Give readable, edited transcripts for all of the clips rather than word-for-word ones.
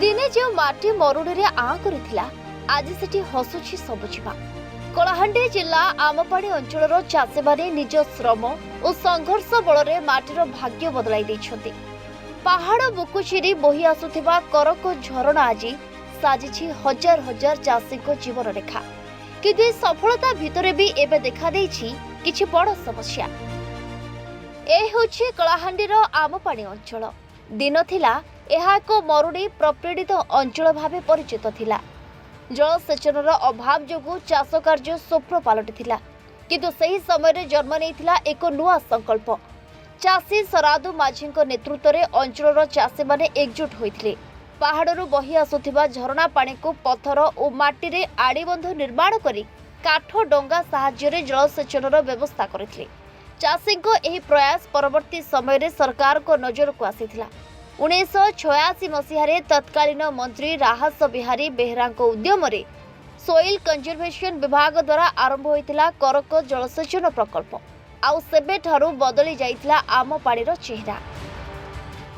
दिने जो माटी मरुड़ी आ कर आज सेठी हसुची सबुजीवा। कलाहांडी जिला आमपाड़ी अंचल चाषी माने निज श्रम और संघर्ष बल माटीर भाग्य बदलाई देइछन्ति। पहाड़ बुकु चिरी बोही आसुथिबा करक झरणा आज साजिछि हजार हजार चाषी जीवन रेखा। किंतु ए सफलता भितरे भी एबे देखा देइछि किछि बड़ समस्या। ए होछि कलाहांडीर आमपाड़ी अंचल। दिन थिला एहा एक मरुड़ी प्रपीड़ित अंचल भावे परिचित थिला। जलसेचनर अभाव जोगु चाष कार्य स्वप्न पलटिथिला। किंतु सही समय जन्म नेइथिला एक नुआ संकल्प। चाषी सरादु माझीଙ୍କ नेतृत्वरे अंचलर चाषी माने एकजुट होइथिले। पहाड़रू बही आसुथिबा झरणा पानी को पत्थर और माटी रे आड़ीबंध निर्माण करी काठ डंगा साहाय्य जलसेचनर व्यवस्था करथिले। चाषीଙ୍କ एही प्रयास परवर्ती समय रे सरकार को नजर को आसीथिला। 1986 मसीह तत्कालीन मंत्री राहस बिहारी बेहरा उद्यम सोइल कंजर्वेशन विभाग द्वारा आरंभ होइतिला करक जलसेचन प्रकल्प। आउ सेबे ठारू बदली जाइतिला आमपाड़ीर चेहरा।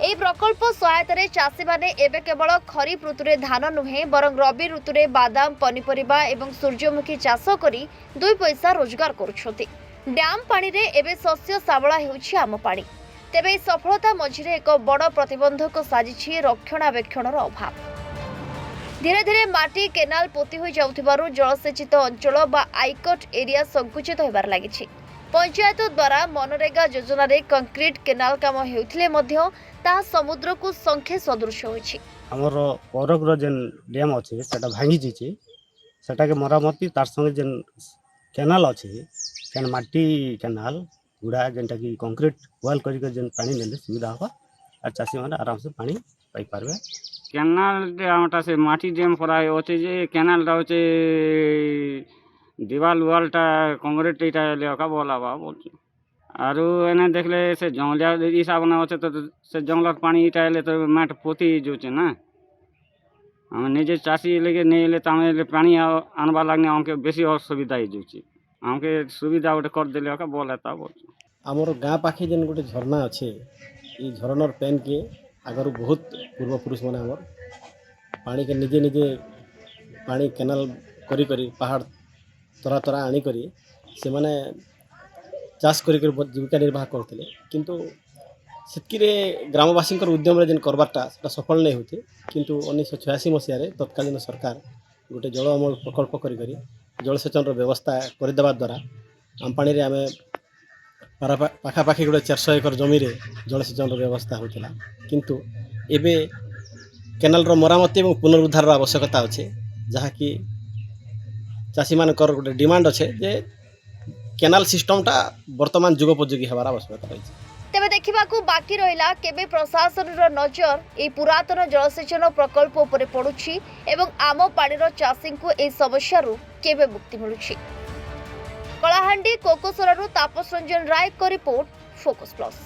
एही प्रकल्प सहायतारे चाषी माने एबे केवल खरीफ ऋतुरे धान नुहे बरं रबी ऋतुरे बादाम पनीपरिबा एवं सूर्यमुखी चाष करी 2 पैसा रोजगार करुछथि। डैम पानी रे एबे शस्य साबळा हेउछि आमपाड़ी। तेबे सफलता मझिरे एक बड़ प्रतिबंधक साजिछि रक्षणाबेक्षणर अभाव। धीरे धीरे माटी केनाल पोती हो जाउथिबारु जलसेचित अंचल बा आइकट एरिया संकुचित होबार लागिछि। पंचायत द्वारा मनरेगा योजना रे कंक्रीट केनाल काम हेउथिले मध्य ता समुद्र को संख्या सदृश होइछि। हमर पौरग्र जेन डैम अछि सेटा भांगी जिछि सेटा के मरामती तार संगे जेन केनाल अछि केन माटी केनाल गुड़ा जेनटा कि कंक्रीट वाल करिक जेन पानी नेले सुविधा होगा और चाषी माने आराम से पानी पाई पारबे। केनाल आमटा से माटी डैम कराय होचे जे केनाल रा होचे दीवाल वालटा कंक्रीट इटा लेका बोलाबा बोलछे आरो एने देखले से जंगलिया हिसाब ना होचे तो से जंगलक पानी इटा ले तो माट पोती जोचे ना। हम निजे चाषी लेके नेले तामे पानी आनबा लागने हमके बेसी असुविधा ही जोचे। हमके सुविधा गोटे कर देले का बोलता बोल। आमर गाँ पाखे जेन गोटे झरना अच्छे ये झरनार पेन के आगर बहुत पूर्वपुरुष मैंने आमर पानी के निजे निजे पानी केनाल करी करी पहाड़ तरा तरा आनी करी से माने चाष करी जीविका निर्वाह करते। किंतु सेतकिरे ग्रामवासी उद्यम जेन करबारटा सेटा सफल नहीं होते। किंतु 1986 मसीह तत्कालीन सरकार गोटे जल अमल प्रकल्प करी जलसेचन व्यवस्था करदेवा द्वारा आमपाड़ी रे आमे पाखापाखि गोटे 400 एकर जमी रे जलसेचन व्यवस्था होता। किंतु एबे केनाल मरामती और पुनरुद्धार आवश्यकता अच्छे जहाँकि चाषी मानकर गोटे डिमांड अच्छे जे केनाल सिस्टमटा वर्तमान जुगोपयोगी होबार आवश्यकता रही। तेबे देखिबाकू बाकी रहिला केबे प्रशासनर नजर ए पुरातन जलसेचन प्रकल्प उपरे पड़ुछि एवं आम पाड़ीर चाषींकु ए समस्यारू केबे मुक्ति मिलुछि। कलाहांडी कोकोसरारू तापस रंजन राय को रिपोर्ट फोकस प्लस।